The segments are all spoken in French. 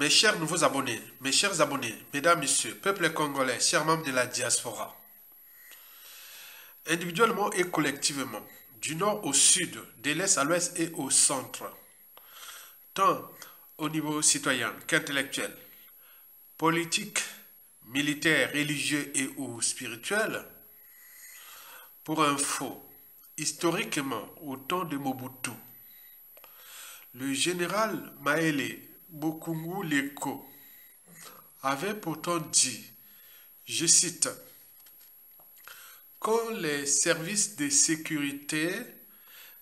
Mes chers nouveaux abonnés, mes chers abonnés, mesdames, messieurs, peuple congolais, chers membres de la diaspora, individuellement et collectivement, du nord au sud, de l'est à l'ouest et au centre, tant au niveau citoyen qu'intellectuel, politique, militaire, religieux et ou spirituel, pour info, historiquement, au temps de Mobutu, le général Maëlé Bokungu Leko avait pourtant dit, je cite, « Quand les services de sécurité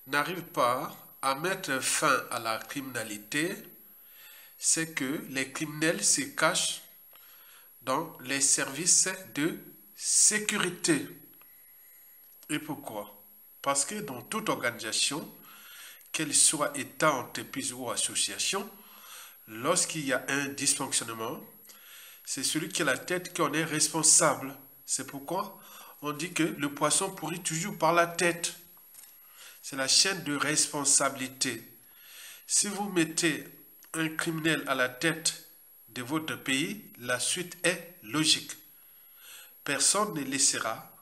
n'arrivent pas à mettre fin à la criminalité, c'est que les criminels se cachent dans les services de sécurité. » Et pourquoi? Parce que dans toute organisation, qu'elle soit État, entreprise ou association, lorsqu'il y a un dysfonctionnement, c'est celui qui a la tête qui en est responsable. C'est pourquoi on dit que le poisson pourrit toujours par la tête. C'est la chaîne de responsabilité. Si vous mettez un criminel à la tête de votre pays, la suite est logique. Personne ne laissera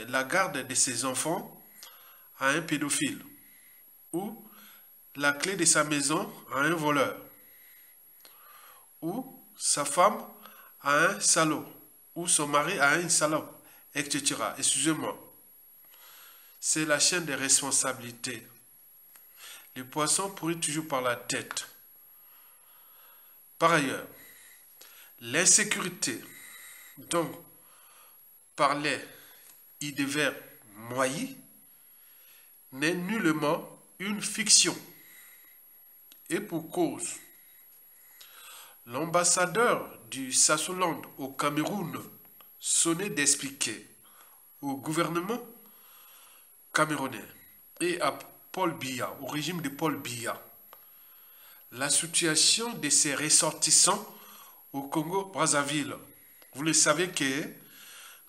la garde de ses enfants à un pédophile ou la clé de sa maison à un voleur ou sa femme à un salaud ou son mari à une salope, etc. Excusez-moi. C'est la chaîne des responsabilités. Le poisson pourrit toujours par la tête. Par ailleurs, l'insécurité dont parlait Idéver Moyi n'est nullement une fiction. Et pour cause, l'ambassadeur du Swaziland au Cameroun sonnait d'expliquer au gouvernement camerounais et à Paul Biya, au régime de Paul Biya, la situation de ses ressortissants au Congo-Brazzaville. Vous le savez que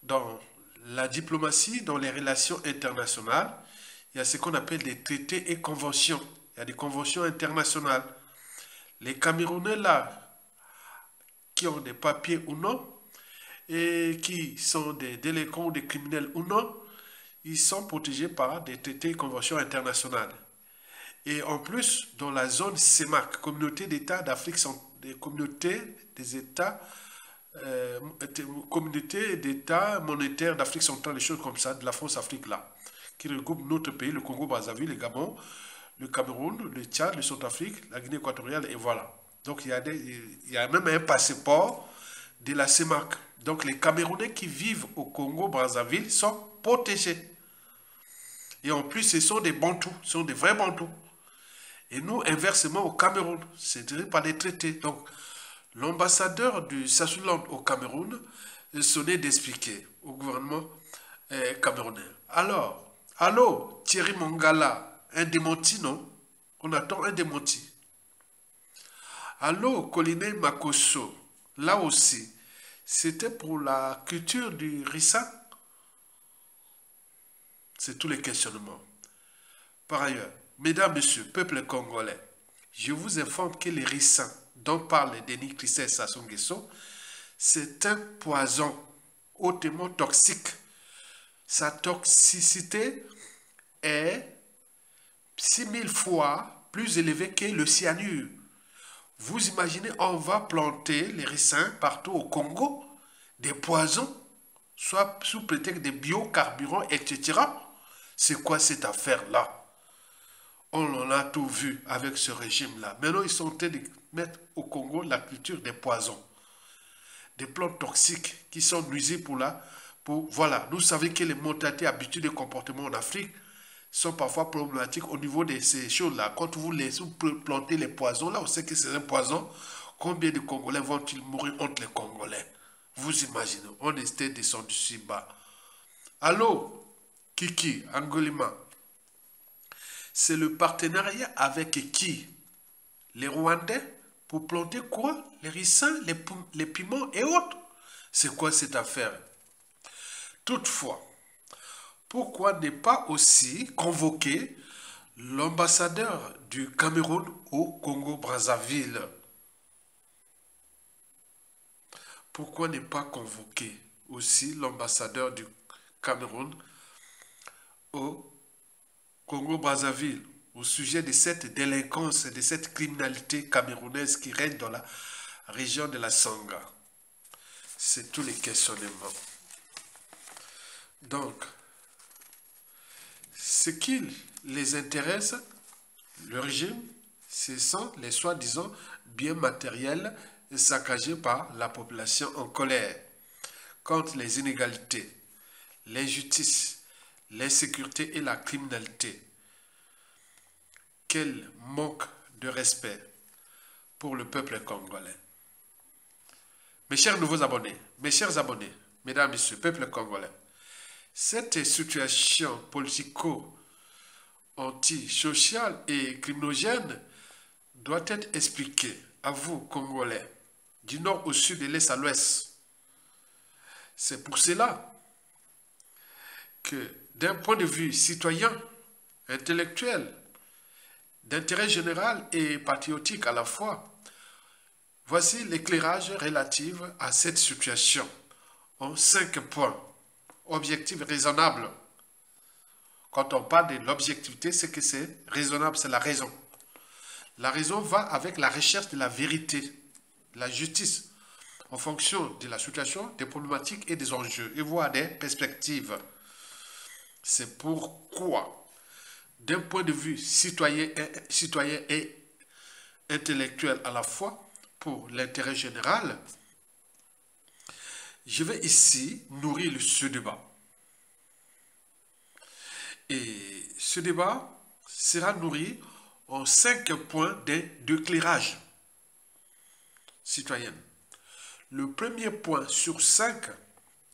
dans la diplomatie, dans les relations internationales, il y a ce qu'on appelle des traités et conventions. Il y a des conventions internationales. Les Camerounais là, qui ont des papiers ou non, et qui sont des délinquants ou des criminels ou non, ils sont protégés par des traités et conventions internationales. Et en plus, dans la zone CEMAC, communauté d'États d'Afrique centrale, des communautés des États, communauté d'États monétaires d'Afrique centrale, des choses comme ça, de la France-Afrique là, qui regroupe notre pays, le Congo-Brazzaville, le Gabon, le Cameroun, le Tchad, le Centrafrique, la Guinée équatoriale, et voilà. Donc il y a même un passeport de la CEMAC. Donc les Camerounais qui vivent au Congo-Brazzaville sont protégés. Et en plus, ce sont des Bantous, ce sont des vrais Bantous. Et nous, inversement, au Cameroun, c'est tiré par des traités. Donc, l'ambassadeur du Swaziland au Cameroun sonnait d'expliquer au gouvernement camerounais. Alors, allô, Thierry Mongala, un démenti, non? On attend un démenti. Allô, Colline Makosso, là aussi, c'était pour la culture du rissa? C'est tous les questionnements. Par ailleurs, mesdames, messieurs, peuple congolais, je vous informe que les rissins dont parle Denis Christophe Sassou Nguesso, c'est un poison hautement toxique. Sa toxicité est 6000 fois plus élevée que le cyanure. Vous imaginez, on va planter les ricins partout au Congo, des poisons, soit sous prétexte de biocarburants, etc. C'est quoi cette affaire-là? On en a tout vu avec ce régime-là. Maintenant, ils sont en train de mettre au Congo la culture des poisons, des plantes toxiques qui sont nuisibles voilà. Nous savons que les mentalités, habitudes et comportements en Afrique sont parfois problématiques au niveau de ces choses-là. Quand vous plantez les poisons, là, on sait que c'est un poison. Combien de Congolais vont-ils mourir entre les Congolais? Vous imaginez, on était descendu si bas. Allô, Kiki, Angolima, c'est le partenariat avec qui? Les Rwandais pour planter quoi? Les ricins, les piments et autres. C'est quoi cette affaire? Toutefois, pourquoi ne pas aussi convoquer l'ambassadeur du Cameroun au Congo-Brazzaville? Pourquoi ne pas convoquer aussi l'ambassadeur du Cameroun au Congo-Brazzaville au sujet de cette délinquance et de cette criminalité camerounaise qui règne dans la région de la Sangha? C'est tous les questionnements. Donc, ce qui les intéresse, le régime, ce sont les soi-disant biens matériels saccagés par la population en colère contre les inégalités, l'injustice, l'insécurité et la criminalité. Quel manque de respect pour le peuple congolais. Mes chers nouveaux abonnés, mes chers abonnés, mesdames, messieurs, peuple congolais, cette situation politico-antisociale et criminogène doit être expliquée à vous, Congolais, du nord au sud, de l'est à l'ouest. C'est pour cela que, d'un point de vue citoyen, intellectuel, d'intérêt général et patriotique à la fois, voici l'éclairage relatif à cette situation en 5 points, objectifs raisonnables. Quand on parle de l'objectivité, c'est que c'est raisonnable, c'est la raison. La raison va avec la recherche de la vérité, de la justice, en fonction de la situation, des problématiques et des enjeux, et voire des perspectives. C'est pourquoi, d'un point de vue citoyen et intellectuel à la fois, pour l'intérêt général, je vais ici nourrir ce débat. Et ce débat sera nourri en 5 points d'éclairage citoyen. Le premier point sur 5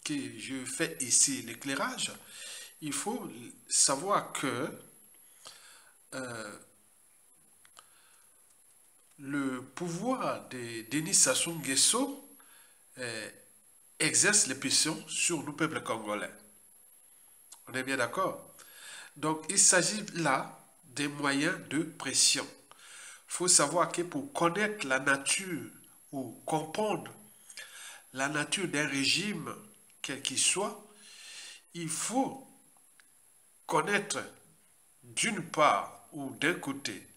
que je fais ici l'éclairage, il faut savoir que le pouvoir de Denis Sassou Nguesso exerce les pressions sur nous, peuple congolais. On est bien d'accord? Donc, il s'agit là des moyens de pression. Il faut savoir que pour connaître la nature ou comprendre la nature d'un régime, quel qu'il soit, il faut connaître d'une part ou d'un côté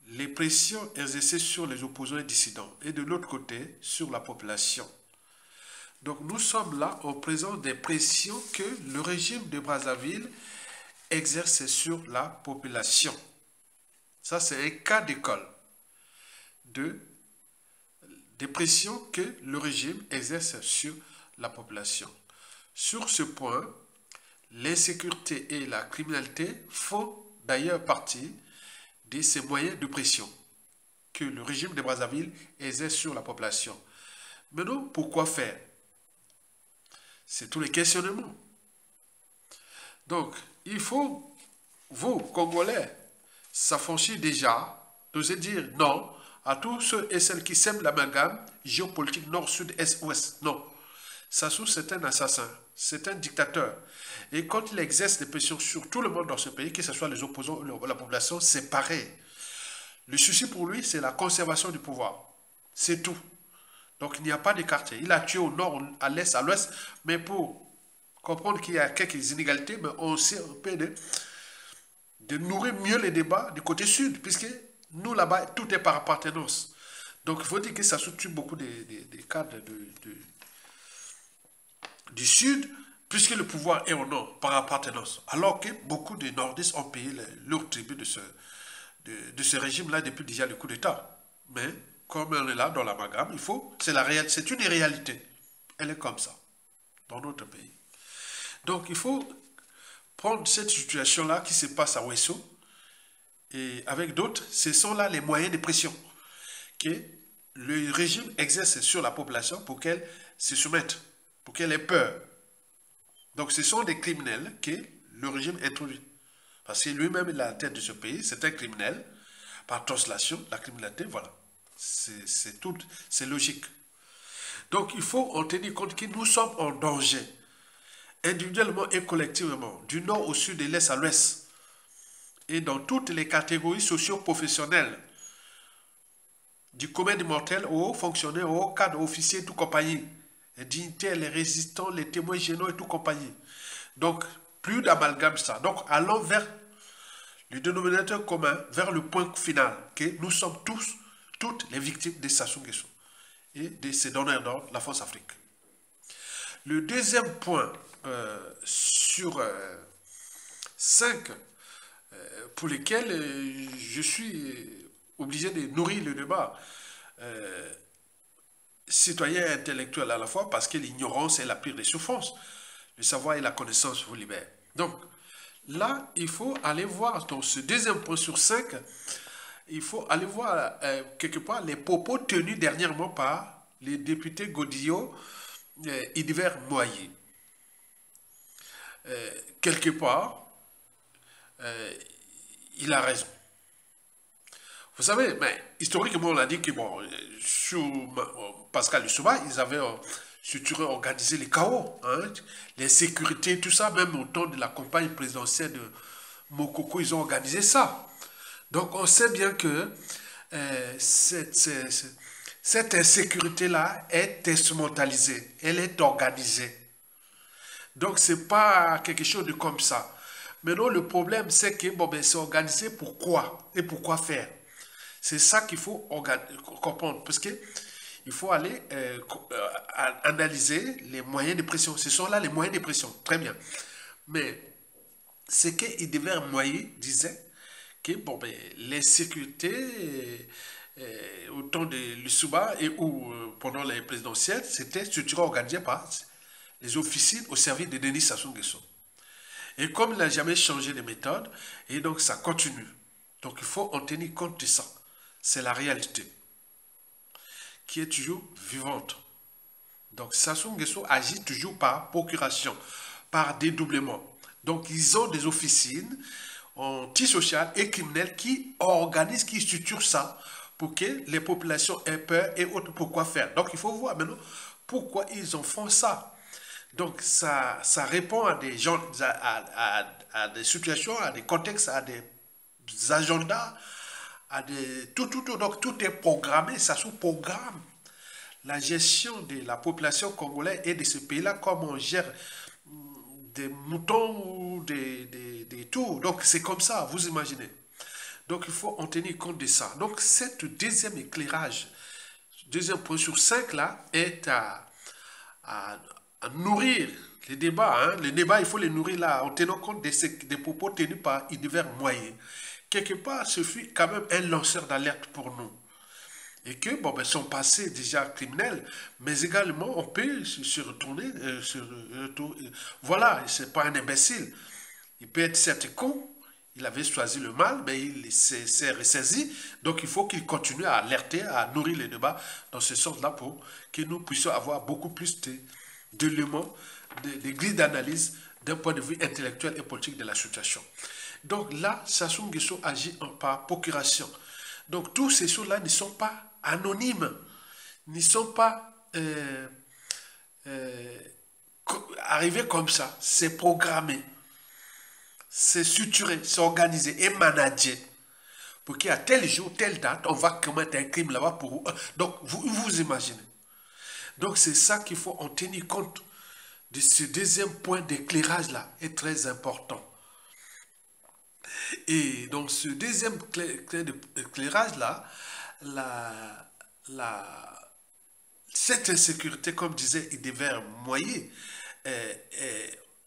les pressions exercées sur les opposants et dissidents et de l'autre côté sur la population. Donc nous sommes là en présence des pressions que le régime de Brazzaville exerce sur la population. Ça, c'est un cas d'école des pressions que le régime exerce sur la population. Sur ce point, l'insécurité et la criminalité font d'ailleurs partie de ces moyens de pression que le régime de Brazzaville exerce sur la population. Maintenant, pourquoi faire? C'est tous les questionnements. Donc, il faut, vous, Congolais, s'affranchir déjà d'oser dire non à tous ceux et celles qui sèment l'amalgame géopolitique nord, sud, est, ouest. Non. Sassou, c'est un assassin, c'est un dictateur. Et quand il exerce des pressions sur tout le monde dans ce pays, que ce soit les opposants ou la population, c'est pareil. Le souci pour lui, c'est la conservation du pouvoir. C'est tout. Donc il n'y a pas de quartier. Il a tué au nord, à l'est, à l'ouest, mais pour comprendre qu'il y a quelques inégalités, mais on sait un peu de nourrir mieux les débats du côté sud, puisque nous là-bas, tout est par appartenance. Donc il faut dire que ça soutient beaucoup des cadres du sud, puisque le pouvoir est au nord par appartenance. Alors que beaucoup de nordistes ont payé leur tribut de ce régime-là depuis déjà le coup d'État. Mais comme on est là dans l'amalgame, c'est une réalité. Elle est comme ça, dans notre pays. Donc il faut prendre cette situation-là qui se passe à Ouesso, et avec d'autres, ce sont là les moyens de pression que le régime exerce sur la population pour qu'elle se soumette, pour qu'elle ait peur. Donc ce sont des criminels que le régime introduit. Parce que lui-même, il est à la tête de ce pays, c'est un criminel, par translation, la criminalité, voilà. C'est logique. Donc il faut en tenir compte que nous sommes en danger, individuellement et collectivement, du nord au sud, de l'est à l'ouest, et dans toutes les catégories socio-professionnelles. du commun des mortels aux fonctionnaires, aux cadres, aux officiers, tout compagnie. Les dignitaires, les résistants, les témoins généraux et tout compagnie. Donc, plus d'amalgame ça. Donc, allons vers le dénominateur commun, vers le point final, que nous sommes tous, toutes les victimes de Sassou Nguesso et de ses donneurs d'ordre, la Force Afrique. Le deuxième point sur 5 pour lesquels je suis obligé de nourrir le débat citoyen et intellectuel à la fois, parce que l'ignorance est la pire des souffrances. Le savoir et la connaissance vous libèrent. Donc, là, il faut aller voir, dans ce deuxième point sur 5, il faut aller voir quelque part les propos tenus dernièrement par les députés Godillot et divers Moyer. Quelque part, il a raison. Vous savez, mais historiquement, on a dit que, bon, sous Pascal Lissouba, ils avaient structuré, organisé les chaos, hein, les sécurités, tout ça, même au temps de la campagne présidentielle de Mokoko, ils ont organisé ça. Donc, on sait bien que cette insécurité-là est instrumentalisée, elle est organisée. Donc, ce n'est pas quelque chose de comme ça. Maintenant, le problème, c'est que bon, ben, c'est organisé pour quoi et pourquoi faire. C'est ça qu'il faut comprendre, parce qu'il faut aller analyser les moyens de pression. Ce sont là les moyens de pression, très bien. Mais ce que Idiver Moyer disait, que bon, ben, les sécurités au temps de Lissouba et ou pendant les présidentielles, c'était structuré organisé par les officines au service de Denis Sassou Nguesso. Et comme il n'a jamais changé de méthode, et donc ça continue. Donc il faut en tenir compte de ça. C'est la réalité qui est toujours vivante. Donc Sassou Nguesso agit toujours par procuration, par dédoublement. Donc ils ont des officines antisociales et criminelles qui organisent, qui structurent ça pour que les populations aient peur et autres pourquoi faire. Donc il faut voir maintenant pourquoi ils en font ça. Donc ça répond à des gens, à des situations, à des contextes, à des agendas, donc tout est programmé, ça sous-programme la gestion de la population congolaise et de ce pays-là, comme on gère des moutons ou des tours. Donc c'est comme ça, vous imaginez. Donc il faut en tenir compte de ça. Donc cet deuxième éclairage, deuxième point sur 5 là, est à nourrir les débats. Hein. Les débats, il faut les nourrir là, en tenant compte des propos tenus par divers moyens. Quelque part, ce fut quand même un lanceur d'alerte pour nous. Et que, bon, ben, son passé déjà criminel, mais également, on peut se retourner, voilà, c'est pas un imbécile. Il peut être certes con, il avait choisi le mal, mais il s'est ressaisi. Donc, il faut qu'il continue à alerter, à nourrir les débats dans ce sens-là pour que nous puissions avoir beaucoup plus d'éléments, de grilles d'analyse d'un point de vue intellectuel et politique de la situation. Donc là, Sassou Nguesso agit par procuration. Donc tous ces choses-là ne sont pas anonymes, ne sont pas arrivés comme ça. C'est programmé, c'est structuré, c'est organisé et managé. Pour qu'à tel jour, telle date, on va commettre un crime là-bas pour vous. Donc vous imaginez. Donc c'est ça qu'il faut en tenir compte de ce deuxième point d'éclairage-là, est très important. Et donc ce deuxième éclairage-là, cette insécurité, comme disait Idiver Moyer,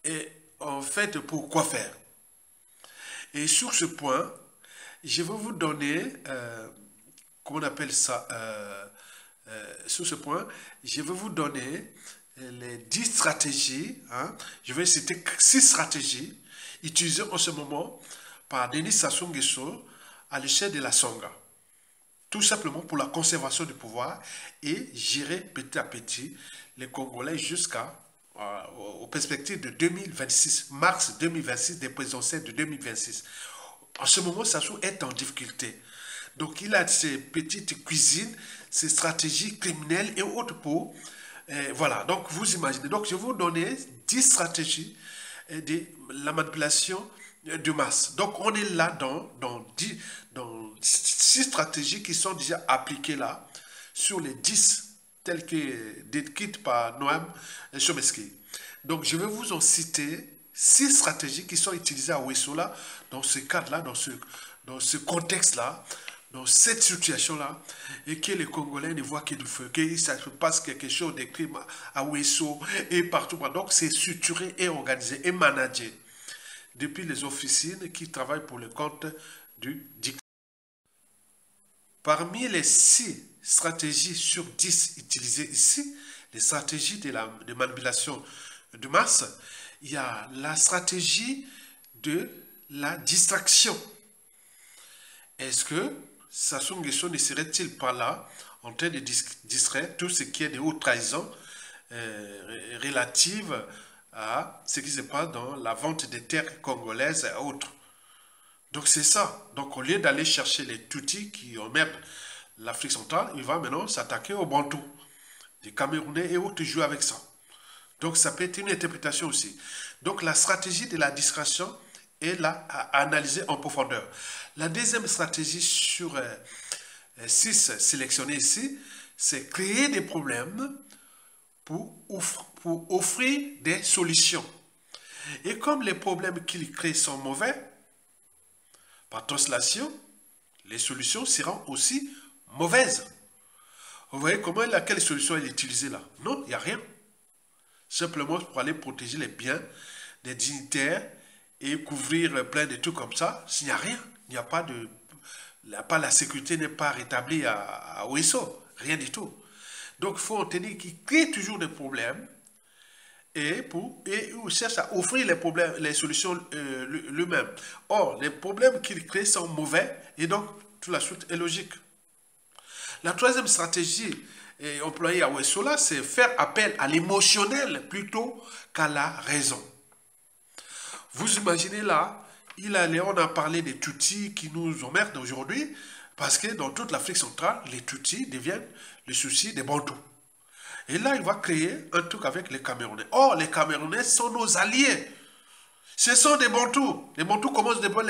est en fait pour quoi faire. Et sur ce point, je vais vous donner, comment on appelle ça, sur ce point, je vais vous donner les 10 stratégies, hein, je vais citer 6 stratégies utilisées en ce moment par Denis Sassou Nguesso à l'échelle de la Songa. Tout simplement pour la conservation du pouvoir et gérer petit à petit les Congolais aux perspectives de 2026, mars 2026, des présidentielles de 2026. En ce moment, Sassou est en difficulté. Donc, il a ses petites cuisines, ses stratégies criminelles et autres pour... voilà, donc vous imaginez. Donc, je vais vous donner 10 stratégies de la manipulation de masse. Donc on est là dans 6 stratégies qui sont déjà appliquées là, sur les 10 telles que décrites par Noam Chomsky. Donc je vais vous en citer 6 stratégies qui sont utilisées à Ouessant dans ce cadre-là, dans ce contexte-là, dans cette situation-là, et que les Congolais ne voient que du feu, que ça se passe quelque chose de crime à Ouessant et partout. Donc c'est structuré et organisé et managé depuis les officines qui travaillent pour le compte du dictateur. Parmi les 6 stratégies sur 10 utilisées ici, les stratégies de manipulation de masse, il y a la stratégie de la distraction. Est-ce que Sassou Nguesso ne serait-il pas là en train de distraire tout ce qui est de haute trahison relative à ce qui se passe dans la vente des terres congolaises et autres? Donc c'est ça. Donc au lieu d'aller chercher les Tutsis qui emmerdent l'Afrique centrale, il va maintenant s'attaquer aux Bantous, les Camerounais et autres jouer avec ça. Donc ça peut être une interprétation aussi. Donc la stratégie de la distraction est là à analyser en profondeur. La deuxième stratégie sur 6 sélectionnées ici, c'est créer des problèmes pour offrir des solutions. Et comme les problèmes qu'il crée sont mauvais, par translation, les solutions seront aussi mauvaises. Vous voyez quelle solution est utilisée là? Non, il n'y a rien. Simplement pour aller protéger les biens des dignitaires et couvrir plein de trucs comme ça. S'il n'y a rien, il n'y a pas de... la sécurité n'est pas rétablie à Ouessant. Rien du tout. Donc il faut en tenir qu'il crée toujours des problèmes et on cherche à offrir les solutions lui-même. Or, les problèmes qu'il crée sont mauvais et donc toute la suite est logique. La troisième stratégie employée à Ouessant, c'est faire appel à l'émotionnel plutôt qu'à la raison. Vous imaginez là, on a parlé des Tutsis qui nous emmerdent aujourd'hui parce que dans toute l'Afrique centrale, les Tutsis deviennent le souci des Bantous. Et là, il va créer un truc avec les Camerounais. Or, les Camerounais sont nos alliés. Ce sont des Bantous. Les Bantous commencent depuis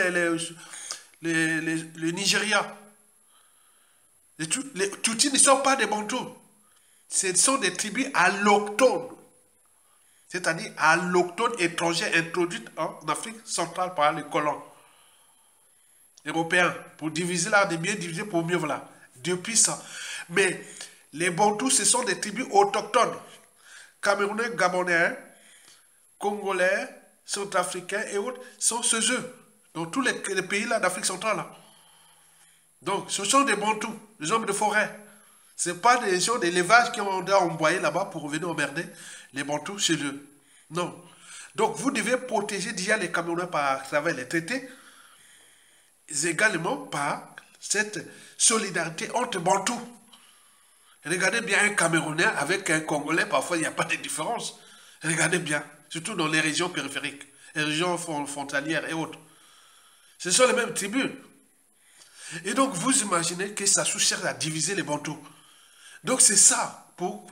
le Nigeria. Les Tutsis ne sont pas des Bantous. Ce sont des tribus allochtones. C'est-à-dire allochtones étrangers introduites en Afrique centrale par les colons européens. Pour diviser là, de mieux diviser pour mieux voilà. Depuis ça. Mais les Bantous, ce sont des tribus autochtones. Camerounais, Gabonais, Congolais, Centrafricains et autres sont ceux dans tous les pays là d'Afrique centrale. Là. Donc, ce sont des Bantous, des hommes de forêt. Ce n'est pas des gens d'élevage qui ont envoyé là-bas pour revenir emmerder les Bantous chez eux. Non. Donc, vous devez protéger déjà les Camerounais par travers les traités, également par cette solidarité entre Bantous. Regardez bien un Camerounais avec un Congolais, parfois il n'y a pas de différence. Regardez bien, surtout dans les régions périphériques, les régions frontalières et autres. Ce sont les mêmes tribus. Et donc vous imaginez que ça cherche à diviser les Bantous. Donc c'est ça pour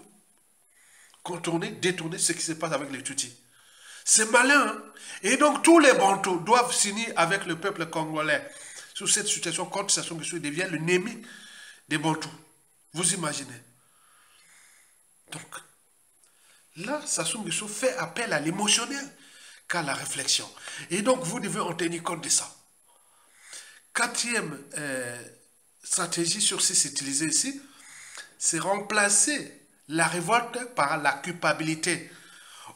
contourner, détourner ce qui se passe avec les Tutsis. C'est malin. Hein? Et donc tous les Bantous doivent signer avec le peuple congolais sur cette situation contre Sassou Nguesso devient l'ennemi des Bantous. Vous imaginez. Donc, là, Sassou Nguesso fait appel à l'émotionnel qu'à la réflexion. Et donc, vous devez en tenir compte de ça. Quatrième stratégie sur 6 utilisée ici, c'est remplacer la révolte par la culpabilité.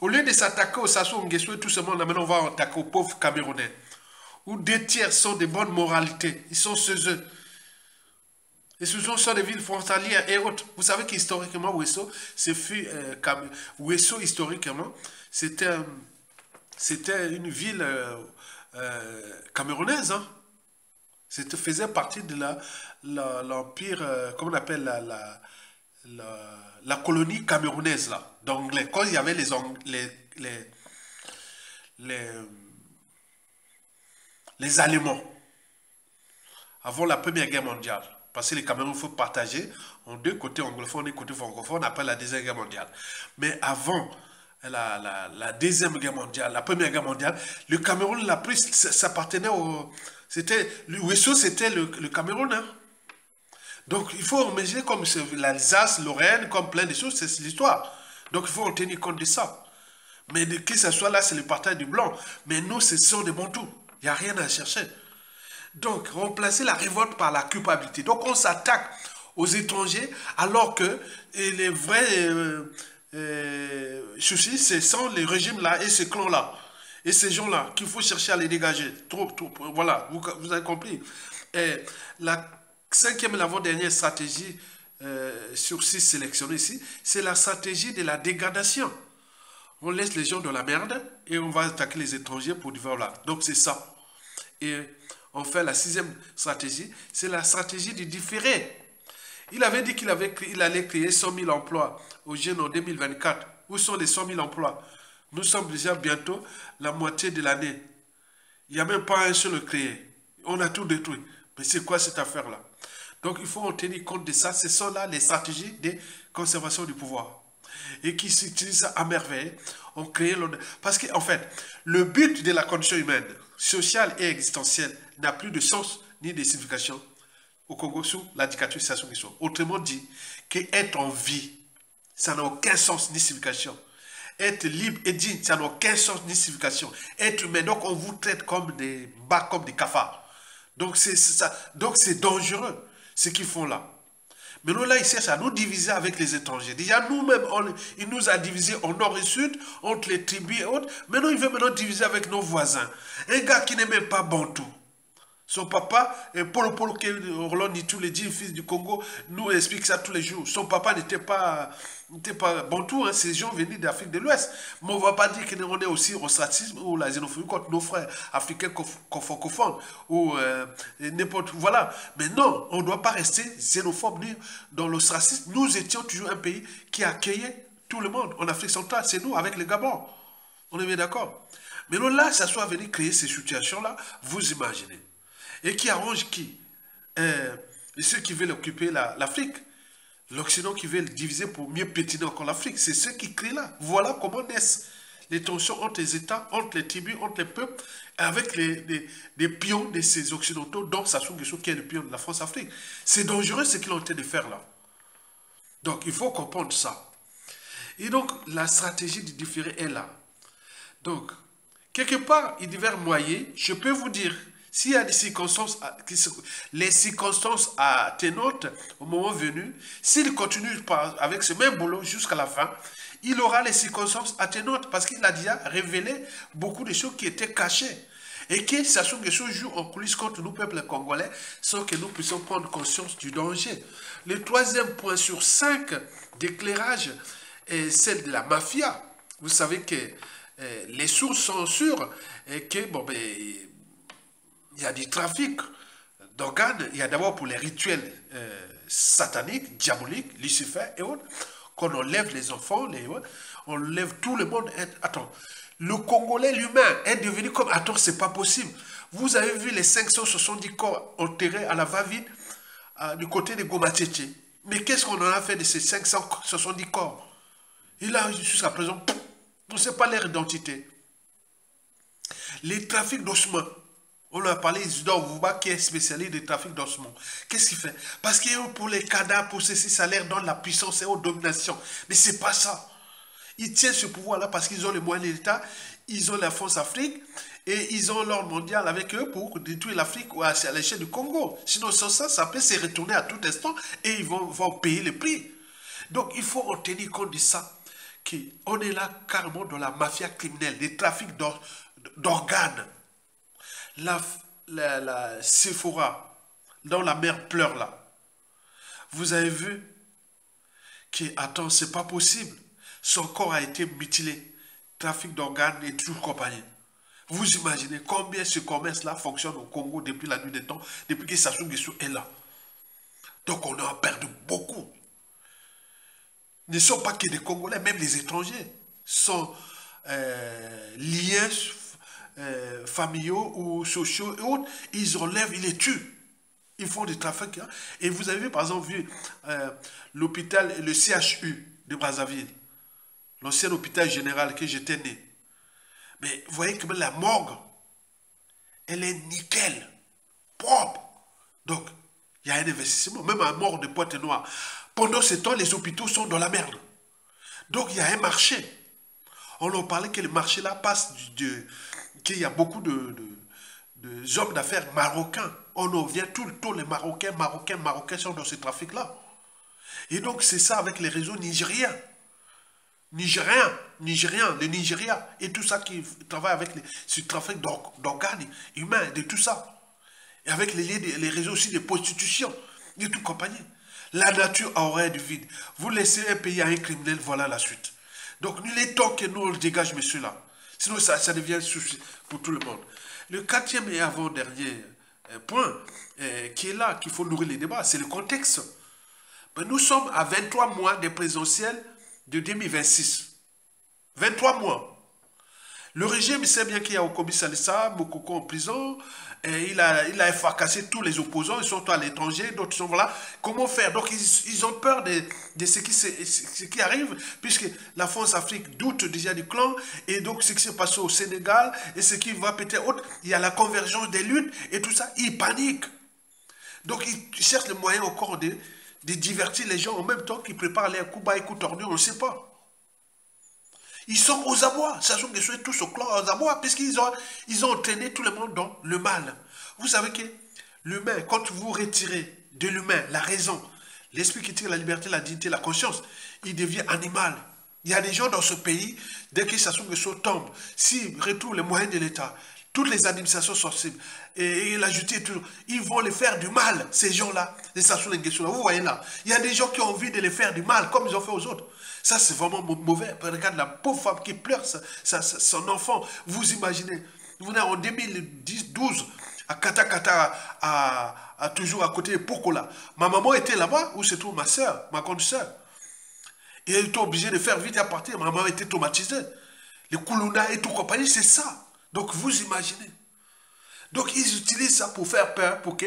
Au lieu de s'attaquer au Sassou Nguesso et tout ce monde, maintenant on va attaquer aux pauvres Camerounais. Où 2 tiers sont de bonne moralité. Ils sont ceux eux. Et ce sont des villes frontalières et autres. Vous savez qu'historiquement, Ouessant, Ouessant, historiquement, c'était une ville camerounaise. Hein. Faisait partie de l'empire, comment on appelle la colonie camerounaise là, d'anglais. Quand il y avait les Allemands, avant la Première Guerre mondiale. Parce que les Cameroun, il faut partager en 2 côtés anglophones et côté francophone après la Deuxième Guerre mondiale. Mais avant la Deuxième Guerre mondiale, la Première Guerre mondiale, le Cameroun l'a pris, ça appartenait au... Le Ouessou, c'était le Cameroun. Hein. Donc, il faut imaginer comme l'Alsace, Lorraine, comme plein de choses, c'est l'histoire. Donc, il faut en tenir compte de ça. Mais que ce soit là, c'est le partage du blanc. Mais nous, ce sont des Bantous. Il n'y a rien à chercher. Donc, remplacer la révolte par la culpabilité. Donc, on s'attaque aux étrangers alors que les vrais soucis, ce sont les régimes-là et ces clans-là. Et ces gens-là qu'il faut chercher à les dégager. Trop, voilà, vous avez compris. Et la cinquième et l'avant-dernière stratégie sur 6 sélectionnées ici, c'est la stratégie de la dégradation. On laisse les gens dans la merde et on va attaquer les étrangers pour dire voilà. Donc c'est ça. Et enfin, la sixième stratégie, c'est la stratégie du différé. Il avait dit qu'il allait créer 100 000 emplois aux jeunes en 2024. Où sont les 100 000 emplois? Nous sommes déjà bientôt la moitié de l'année. Il n'y a même pas un seul créé. On a tout détruit. Mais c'est quoi cette affaire-là? Donc il faut en tenir compte de ça. Ce sont là les stratégies de conservation du pouvoir. Et qui s'utilisent à merveille. On crée parce qu'en fait, le but de la condition humaine, sociale et existentielle, n'a plus de sens ni de signification au Congo sous la dictature Sassou Nguesso. Autrement dit, qu'être en vie, ça n'a aucun sens ni signification. Être libre et digne, ça n'a aucun sens ni signification. Être humain, donc on vous traite comme des bas, comme des cafards. Donc c'est ça. Donc c'est dangereux ce qu'ils font là. Mais nous, là, ils cherchent à nous diviser avec les étrangers. Déjà, nous-mêmes, il nous a divisés en nord et sud, entre les tribus et autres. Maintenant, il veut maintenant diviser avec nos voisins. Un gars qui n'est même pas Bantou. Son papa, Polo Polo, Orlando dit tous les 10 fils du Congo, nous explique ça tous les jours. Son papa n'était pas Bantou, hein, ces gens venus d'Afrique de l'Ouest. Mais on ne va pas dire qu'on est aussi au racisme ou la xénophobie contre nos frères africains francophones ou n'importe. Voilà. Mais non, on ne doit pas rester xénophobe ni dans le racisme. Nous étions toujours un pays qui accueillait tout le monde. En Afrique centrale, c'est nous avec les Gabon. On est bien d'accord. Mais non, là, ça soit venu créer ces situations-là, vous imaginez. Et qui arrange qui? Ceux qui veulent occuper l'Afrique. L'Occident qui veut le diviser pour mieux pétiner encore l'Afrique. C'est ceux qui créent là. Voilà comment naissent les tensions entre les États, entre les tribus, entre les peuples, avec les pions de ces Occidentaux, dont Sassou Nguesso qui est le pion de la France-Afrique. C'est dangereux ce qu'ils ont été de faire là. Donc il faut comprendre ça. Et donc la stratégie du différé est là. Donc, quelque part, il devait moyer, je peux vous dire, s'il y a des circonstances, les circonstances atténuantes au moment venu, s'il continue avec ce même boulot jusqu'à la fin, il aura les circonstances atténuantes parce qu'il a déjà révélé beaucoup de choses qui étaient cachées. Et que Sassou Nguesso joue en coulisses contre nous, peuple congolais, sans que nous puissions prendre conscience du danger. Le troisième point sur 5 d'éclairage est celle de la mafia. Vous savez que les sources sont sûres et que, bon, ben, il y a du trafic d'organes. Il y a d'abord pour les rituels sataniques, diaboliques, Lucifer et autres, qu'on enlève les enfants, on enlève tout le monde. Attends, le Congolais lui-même est devenu comme... Attends, c'est pas possible. Vous avez vu les 570 corps enterrés à la va-vite du côté de Goma-Tchétché. Mais qu'est-ce qu'on en a fait de ces 570 corps? Et là, jusqu'à présent, on ne sait pas leur identité. Les trafics d'ossements. On a parlé d'Isidore Vouba qui est spécialiste des trafics d'ossements. Qu'est-ce qu'il fait? Parce que pour les cadavres, pour ceci, ça leur donne la puissance et la domination. Mais ce n'est pas ça. Ils tiennent ce pouvoir-là parce qu'ils ont les moyens de l'État, ils ont la France-Afrique et ils ont l'ordre mondial avec eux pour détruire l'Afrique à l'échelle du Congo. Sinon, sans ça, ça peut se retourner à tout instant et ils vont payer le prix. Donc, il faut en tenir compte de ça. On est là carrément dans la mafia criminelle, des trafics d'organes. La Sephora, dans la mer pleure là. Vous avez vu que, attends, c'est pas possible. Son corps a été mutilé. Trafic d'organes et tout compagnie. Vous imaginez combien ce commerce-là fonctionne au Congo depuis la nuit des temps, depuis que Sassou Nguesso est là. Donc on a perdu beaucoup. Ne sont pas que des Congolais, même les étrangers sont liés familiaux ou sociaux et autres, ils enlèvent, ils les tuent. Ils font des trafics. Hein. Et vous avez par exemple vu l'hôpital, le CHU de Brazzaville. l'ancien hôpital général que j'étais né. Mais vous voyez que même la morgue, elle est nickel, propre. Donc, il y a un investissement, même à mort de Pointe-Noire. Pendant ce temps, les hôpitaux sont dans la merde. Donc, il y a un marché. On leur parlait que le marché là passe qu'il y a beaucoup de hommes d'affaires marocains. On en vient tout le temps, les Marocains sont dans ce trafic-là. Et donc, c'est ça avec les réseaux nigériens. Le Nigeria, et tout ça qui travaille avec ce trafic d'organes humains, de tout ça. Et avec les réseaux aussi de prostitution, de toute compagnie. La nature a horreur du vide. Vous laissez un pays à un criminel, voilà la suite. Donc, il est temps que nous on le dégage, monsieur là. Sinon, ça devient souci pour tout le monde. Le quatrième et avant-dernier point qui est là, qu'il faut nourrir les débats, c'est le contexte. Ben, nous sommes à 23 mois des présidentielles de 2026. 23 mois. Le régime sait bien qu'il y a Okobi Salissa, Mokoko en prison, et il a fracassé tous les opposants, ils sont à l'étranger, d'autres sont là. Comment faire? Donc ils ont peur de ce qui arrive, puisque la France-Afrique doute déjà du clan, et donc ce qui s'est passé au Sénégal, et ce qui va peut-être autre, il y a la convergence des luttes, et tout ça, ils paniquent. Donc ils cherchent le moyen encore de divertir les gens en même temps qu'ils préparent les coups bas et coups tordus, on ne sait pas. Ils sont aux abois, sachant qu'ils sont tous au clan aux abois, puisqu'ils ont entraîné tout le monde dans le mal. Vous savez que l'humain, quand vous retirez de l'humain la raison, l'esprit qui tire la liberté, la dignité, la conscience, il devient animal. Il y a des gens dans ce pays, dès qu'ils s'assument que ça tombe, s'ils retrouvent les moyens de l'État, toutes les administrations sensibles, et la justice, ils vont les faire du mal, ces gens-là, les Sassou Nguesso-là. Vous voyez là, il y a des gens qui ont envie de les faire du mal, comme ils ont fait aux autres. Ça, c'est vraiment mauvais. Regarde la pauvre femme qui pleure son enfant. Vous imaginez, vous venez en 2012 à Katakata, toujours à côté de Pokola. Ma maman était là-bas, où se trouve ma soeur, ma grande soeur. Et elle était obligée de faire vite à partir. Ma maman était traumatisée. Les Koulouna et tout compagnie, c'est ça. Donc, vous imaginez. Donc, ils utilisent ça pour faire peur, pour que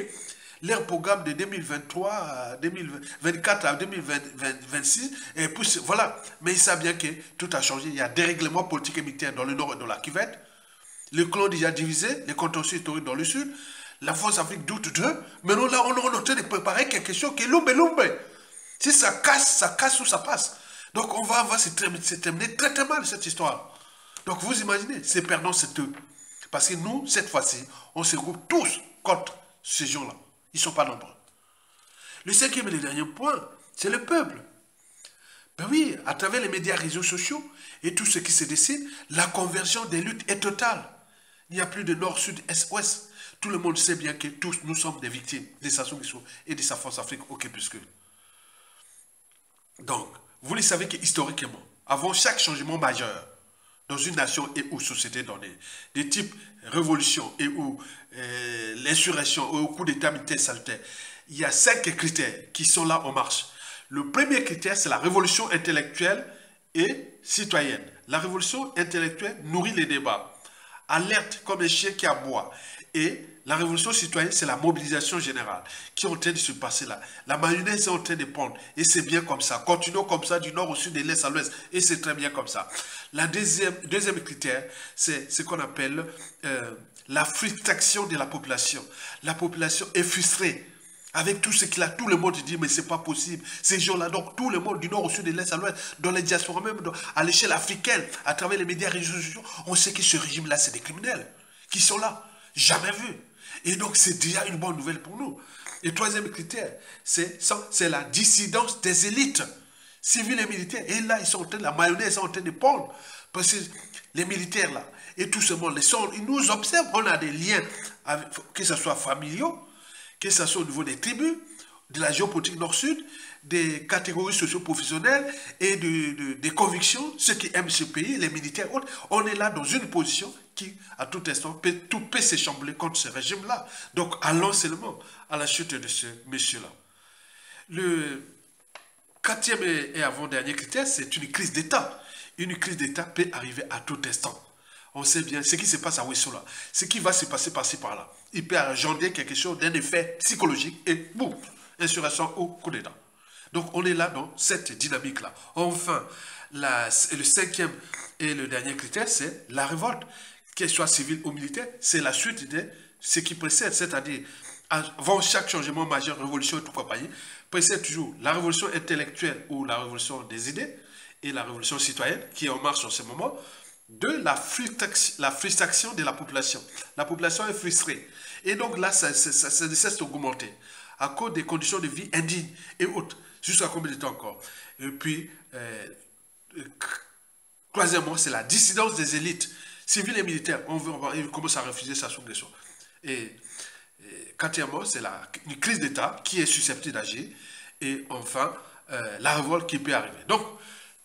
leur programme de 2023 à 2024 à 2026, et puis voilà. Mais ils savent bien que tout a changé. Il y a des règlements politiques et militaires dans le nord et dans la Kivette. Le clan déjà divisé, les contentieux historiques dans le sud. La France-Afrique doute d'eux. Mais nous, là, on est en train de préparer quelque chose qui est lumbe. Si ça casse ou ça passe. Donc, on va se terminer très très mal cette histoire. Donc, vous imaginez, c'est perdant, c'est eux. Parce que nous, cette fois-ci, on se groupe tous contre ces gens-là. Ils ne sont pas nombreux. Le cinquième et le dernier point, c'est le peuple. Ben oui, à travers les médias, réseaux sociaux et tout ce qui se décide, la convergence des luttes est totale. Il n'y a plus de nord, sud, est, ouest. Tout le monde sait bien que tous nous sommes des victimes des Sassou Nguesso et de sa France-Afrique au crépuscule. Donc, vous le savez qu'historiquement, avant chaque changement majeur, dans une nation et ou société donnée, des types révolution et ou l'insurrection ou au coup d'état militaire salutaire, il y a 5 critères qui sont là en marche. Le premier critère, c'est la révolution intellectuelle et citoyenne. La révolution intellectuelle nourrit les débats, alerte comme un chien qui aboie. Et la révolution citoyenne, c'est la mobilisation générale qui est en train de se passer là. La mayonnaise est en train de prendre. Et c'est bien comme ça. Continuons comme ça du nord au sud, de l'est à l'ouest. Et c'est très bien comme ça. La deuxième critère, c'est ce qu'on appelle la frustration de la population. La population est frustrée. Avec tout ce qu'il a, tout le monde dit, mais c'est pas possible. Ces gens-là, donc tout le monde du nord au sud, de l'est à l'ouest, dans les diasporas même, à l'échelle africaine, à travers les médias réseaux sociaux, on sait que ce régime-là, c'est des criminels qui sont là. Jamais vu. Et donc, c'est déjà une bonne nouvelle pour nous. Et troisième critère, c'est la dissidence des élites civiles et militaires. Et là, la mayonnaise est en train de pondre. Parce que les militaires, là, et tout ce monde, ils nous observent. On a des liens, que ce soit familiaux, que ce soit au niveau des tribus, de la géopolitique nord-sud, des catégories socio-professionnelles et des convictions, ceux qui aiment ce pays, les militaires, autres. On est là dans une position qui, à tout instant, tout peut s'échambrer contre ce régime-là. Donc, allons seulement à la chute de ce monsieur-là. Le quatrième et avant-dernier critère, c'est une crise d'État. Une crise d'État peut arriver à tout instant. On sait bien ce qui se passe à Ouessoula, ce qui va se passer par-ci par-là. Il peut engendrer quelque chose d'un effet psychologique et boum, insurrection au coup d'État. Donc on est là dans cette dynamique-là. Enfin, le cinquième et le dernier critère, c'est la révolte. Qu'elle soit civile ou militaire, c'est la suite de ce qui précède, c'est-à-dire avant chaque changement majeur, révolution et tout compagnie, précède toujours la révolution intellectuelle ou la révolution des idées et la révolution citoyenne qui est en marche en ce moment, de la frustration de la population. La population est frustrée. Et donc là, ça ne cesse d'augmenter à cause des conditions de vie indignes et autres. Jusqu'à combien de temps encore? Et puis, troisièmement, c'est la dissidence des élites civiles et militaires. On commence à refuser sa sous-question. Et quatrièmement, c'est une crise d'État qui est susceptible d'agir. Et enfin, la révolte qui peut arriver. Donc,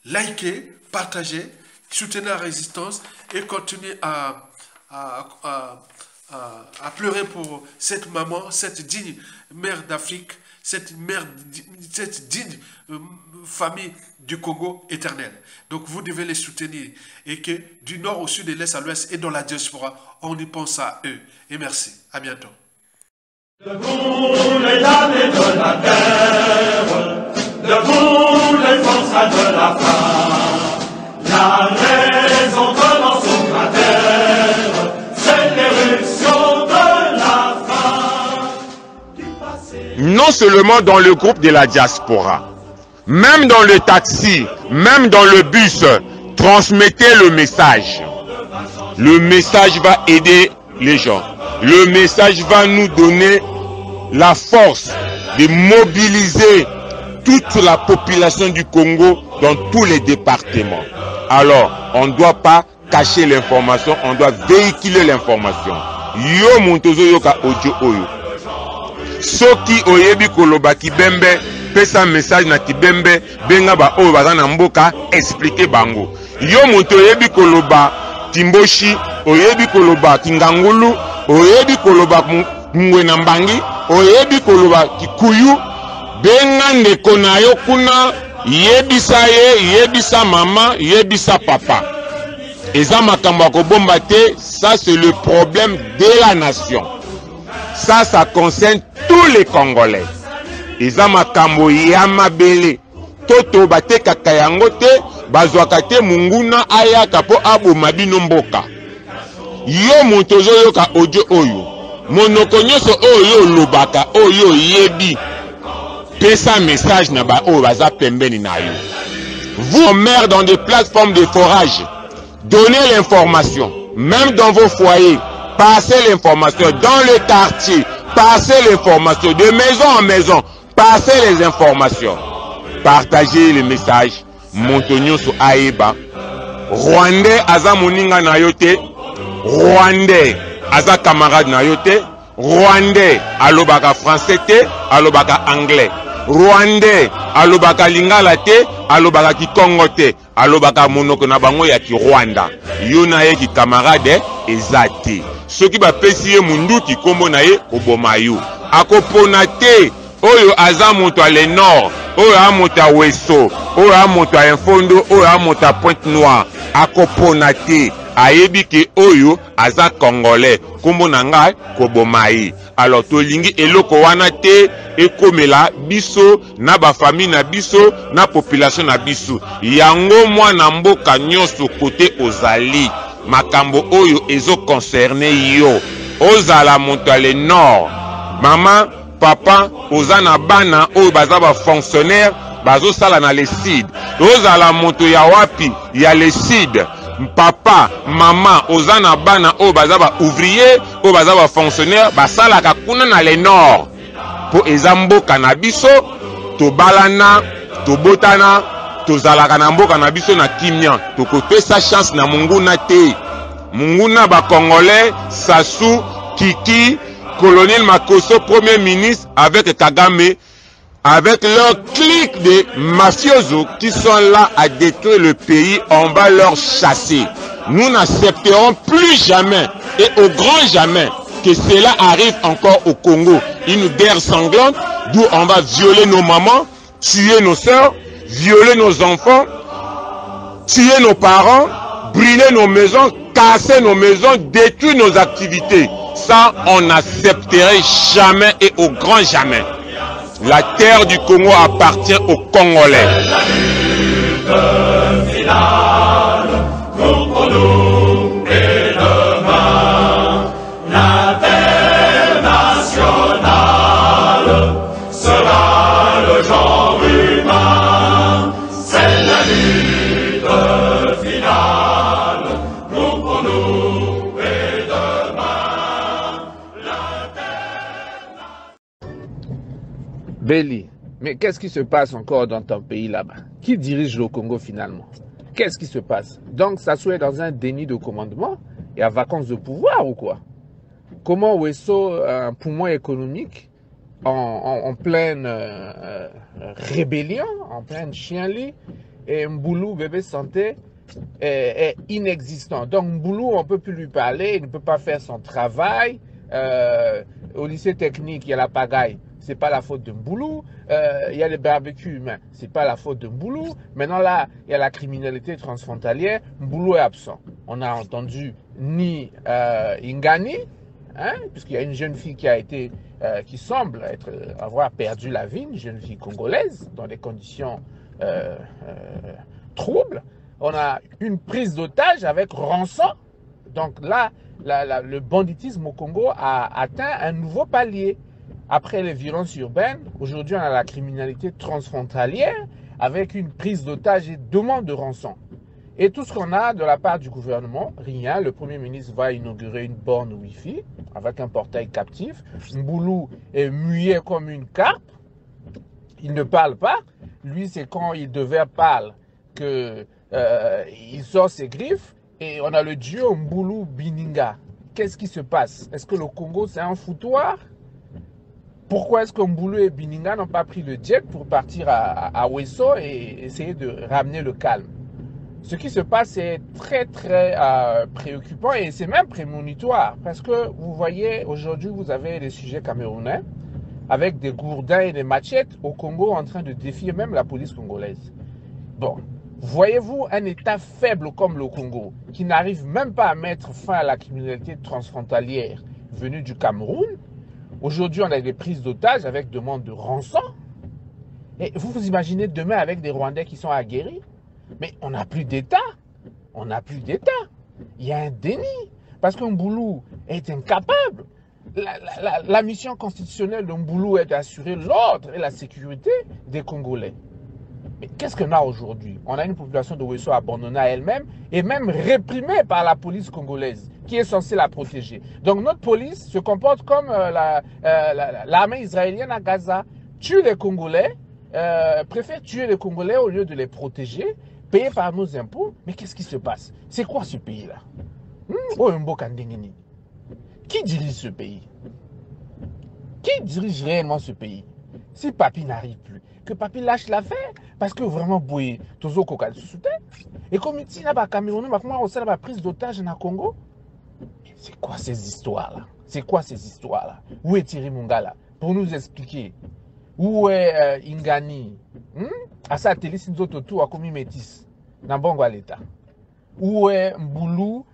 likez, partagez, soutenez la résistance et continuez à pleurer pour cette maman, cette digne mère d'Afrique, cette digne famille du Congo éternel. Donc vous devez les soutenir et que du nord au sud, de l'est à l'ouest et dans la diaspora, on y pense à eux. Et merci. À bientôt. Debout les dames de la terre, debout les forçats de la femme, la raison commence au cratère, c'est l'éruption de la femme du passé. Non seulement dans le groupe de la diaspora, même dans le taxi, même dans le bus, transmettez le message. Le message va aider les gens. Le message va nous donner la force de mobiliser toute la population du Congo dans tous les départements. Alors, on ne doit pas cacher l'information, on doit véhiculer l'information. Yo montozo yoka audio oyo. Soki oyebi koloba kibembe, pesa message na kibembe, benga ba oyo baza na mboka, expliquer bango. Yo monto oyebi koloba Timboshi, oyebi koloba Kingangulu, oyebi koloba Ngwena Mbangi, oyebi koloba Kikuyu, benga ndeko na yo kuna, yebisa ye, yebisa mama, yebisa papa. Eza makambo ya kobomba te, ça c'est le problème de la nation. Ça concerne tous les Congolais. Eza makambo ya mabele. Toto bate kaka yango te, bazwaka te munguna ayaka po aboma bino mboka. Yo montozo yoka audio oyo. Monoko nyonso oyo lobaka oyo yebi. Pesa message na ba oyo baza pembeni na yo. Vous, maires dans des plateformes de forage, donnez l'information. Même dans vos foyers, passez l'information. Dans le quartier, passez l'information. De maison en maison, passez les informations. Partagez les messages. Montonyo so aeba. Rwandais aza moninga na yote. Rwandais aza camarade na yote. Rwandais alobaka français te, alobaka anglais. Rwandais alobaka lingala te, alobaka kikongo te, alobaka monoko na bango ya ki Rwanda. Yo na ye ki camarade ezate. Soki ba pesi ye munduki kombo na ye oboma yo. Akopona te oyo aza moto à le nord, oyo a moto à Weso, oyo a moto à Infondo, oyo a moto à Pointe-Noire. Akopona te ayebi ke oyo aza congolais kombo na ngai kobomai. Alors tolingi eloko wana te ekomela biso na ba famille na biso na population na biso. Yango mwana mboka nyonso kote ozali makambo oyo ezo concerné yo. Ozala moto à le nord, maman papa ozana bana oyo baza ba fonctionnaire bazo sala na le sud. Ozala moto ya wapi ya le sud. Papa, maman, ozana bana o baza ba ouvrier, o baza ba fonctionnaire, basala kakuna na le nord. Po ezamboka na biso, to balana, to botana, to zalaka na mboka na biso na kimia. To kopesa chance na munguna te. Munguna ba Congolais, Sassou, Kiki, Colonel Makoso, Premier ministre, avec Kagame, avec leur clique de mafiosos qui sont là à détruire le pays, on va leur chasser. Nous n'accepterons plus jamais et au grand jamais que cela arrive encore au Congo. Une guerre sanglante d'où on va violer nos mamans, tuer nos soeurs, violer nos enfants, tuer nos parents, brûler nos maisons, casser nos maisons, détruire nos activités. Ça, on n'accepterait jamais et au grand jamais. La terre du Congo appartient aux Congolais. finale, nous pour nous et demain, l'international sera le genre humain, c'est la lutte finale, nous pour nous et demain, Belly, mais qu'est-ce qui se passe encore dans ton pays là-bas? Qui dirige le Congo finalement? Qu'est-ce qui se passe? Donc, ça soit dans un déni de commandement et à vacances de pouvoir ou quoi? Comment Wesso, un poumon économique, en pleine rébellion, en pleine chien-lit, et Mboulou, bébé santé, est inexistant. Donc, Mboulou, on ne peut plus lui parler, il ne peut pas faire son travail. Au lycée technique, il y a la pagaille. C'est pas la faute de Mboulou. Il y a les barbecues humains. C'est pas la faute de Mboulou. Maintenant là, il y a la criminalité transfrontalière. Mboulou est absent. On a entendu ni Ingani, hein, puisqu'il y a une jeune fille qui a été, qui semble avoir perdu la vie, une jeune fille congolaise dans des conditions troubles. On a une prise d'otage avec rançon. Donc là, le banditisme au Congo a atteint un nouveau palier. Après les violences urbaines, aujourd'hui on a la criminalité transfrontalière avec une prise d'otage et demande de rançon. Et tout ce qu'on a de la part du gouvernement, rien. Le Premier ministre va inaugurer une borne Wi-Fi avec un portail captif. Mboulou est muet comme une carpe. Il ne parle pas. Lui, c'est quand il devait parler qu'il sort ses griffes. Et on a le duo Mboulou-Bininga. Qu'est-ce qui se passe? Est-ce que le Congo, c'est un foutoir? Pourquoi est-ce que Mboulou et Bininga n'ont pas pris le jet pour partir à Wesso et essayer de ramener le calme? Ce qui se passe est très préoccupant et c'est même prémonitoire parce que vous voyez, aujourd'hui vous avez des sujets camerounais avec des gourdins et des machettes au Congo en train de défier même la police congolaise. Bon, voyez-vous un État faible comme le Congo qui n'arrive même pas à mettre fin à la criminalité transfrontalière venue du Cameroun? Aujourd'hui, on a des prises d'otages avec demande de rançon. Et vous vous imaginez demain avec des Rwandais qui sont aguerris? Mais on n'a plus d'État. On n'a plus d'État. Il y a un déni. Parce que Mboulou est incapable. La mission constitutionnelle de Mboulou est d'assurer l'ordre et la sécurité des Congolais. Mais qu'est-ce qu'on a aujourd'hui? On a une population de Wesso abandonnée à elle-même et même réprimée par la police congolaise qui est censée la protéger. Donc notre police se comporte comme l'armée israélienne à Gaza. Tue les Congolais, préfère tuer les Congolais au lieu de les protéger, payés par nos impôts. Mais qu'est-ce qui se passe? C'est quoi ce pays-là? Qui dirige ce pays? Qui dirige réellement ce pays? Si Papi n'arrive plus, que Papi lâche l'affaire, parce que vraiment, Boué, Tozo Kokal sous-soutien. Et comme il dit, là-bas, Cameroun, on a la prise d'otage dans le Congo. C'est quoi ces histoires-là? C'est quoi ces histoires-là? Où est Thierry Mungala? Pour nous expliquer. Où est Ingani? À sa télé, si nous autres tout à commis métis. Dans bon l'État. Où est Mboulou,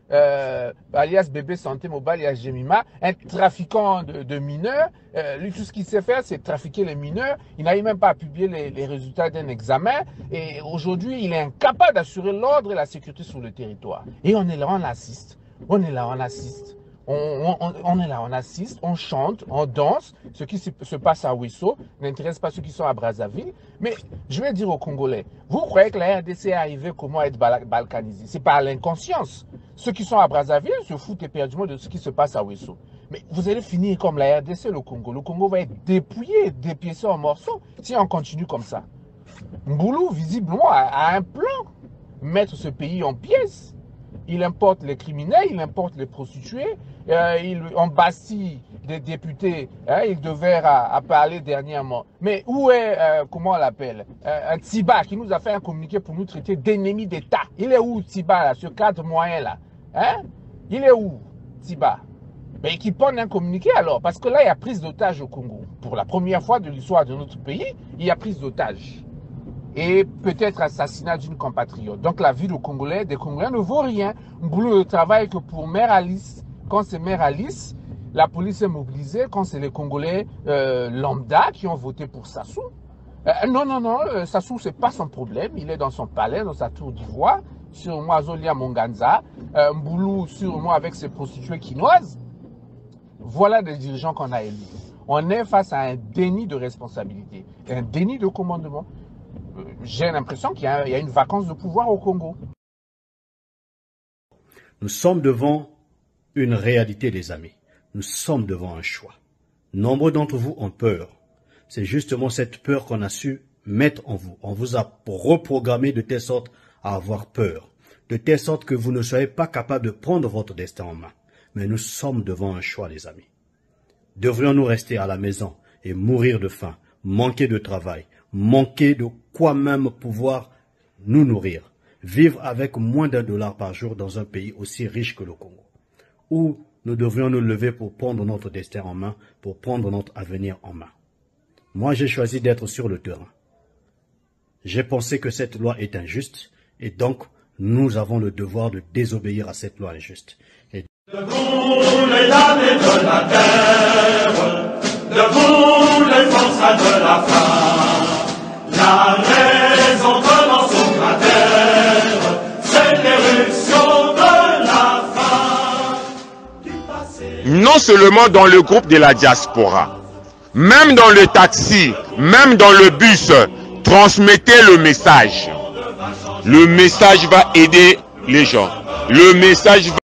alias Bébé Santé Mobile, alias Jemima, un trafiquant de mineurs. Lui, tout ce qu'il sait faire, c'est trafiquer les mineurs. Il n'arrive même pas à publier les résultats d'un examen. Et aujourd'hui, il est incapable d'assurer l'ordre et la sécurité sur le territoire. Et on est là, on assiste. On est là, on assiste. On est là, on assiste, on chante, on danse. Ce qui se passe à Wesso n'intéresse pas ceux qui sont à Brazzaville. Mais je vais dire aux Congolais, vous croyez que la RDC est arrivée comment être balkanisée? C'est par l'inconscience. Ceux qui sont à Brazzaville se foutent éperdument de ce qui se passe à Wesso. Mais vous allez finir comme la RDC, le Congo. Le Congo va être dépouillé, dépiécé en morceaux si on continue comme ça. Mboulou, visiblement, a un plan. Mettre ce pays en pièces. Il importe les criminels, il importe les prostituées, on bastille des députés, il devait à parler dernièrement. Mais où est, comment on l'appelle, un Tiba qui nous a fait un communiqué pour nous traiter d'ennemis d'État? Il est où Tiba, là, ce cadre moyen-là? Il est où Tiba? Mais qui prenne un communiqué alors, parce que là, il y a prise d'otage au Congo. Pour la première fois de l'histoire de notre pays, il y a prise d'otage. Et peut-être assassinat d'une compatriote. Donc la vie des Congolais ne vaut rien. Mboulou ne travaille que pour Mère Alice. Quand c'est Mère Alice, la police est mobilisée. Quand c'est les Congolais lambda qui ont voté pour Sassou. Non, Sassou, c'est pas son problème. Il est dans son palais, dans sa tour d'ivoire. Sur moi, Zolia Monganza. Mboulou, sur moi, avec ses prostituées quinoises. Voilà des dirigeants qu'on a élus. On est face à un déni de responsabilité, un déni de commandement. J'ai l'impression qu'il y a une vacance de pouvoir au Congo. Nous sommes devant une réalité, les amis. Nous sommes devant un choix. Nombreux d'entre vous ont peur. C'est justement cette peur qu'on a su mettre en vous. On vous a reprogrammé de telle sorte à avoir peur. De telle sorte que vous ne soyez pas capable de prendre votre destin en main. Mais nous sommes devant un choix, les amis. Devrions-nous rester à la maison et mourir de faim, manquer de travail, manquer de quoi même pouvoir nous nourrir, vivre avec moins d'$1 par jour dans un pays aussi riche que le Congo? Ou nous devrions nous lever pour prendre notre destin en main, pour prendre notre avenir en main? Moi, j'ai choisi d'être sur le terrain. J'ai pensé que cette loi est injuste et donc nous avons le devoir de désobéir à cette loi injuste. Debout les damnés de la terre, debout les forçats de la faim, la raison commence au cratère, c'est l'éruption de la faim du passé. Non seulement dans le groupe de la diaspora, même dans le taxi, même dans le bus, transmettez le message. Le message va aider les gens. Le message va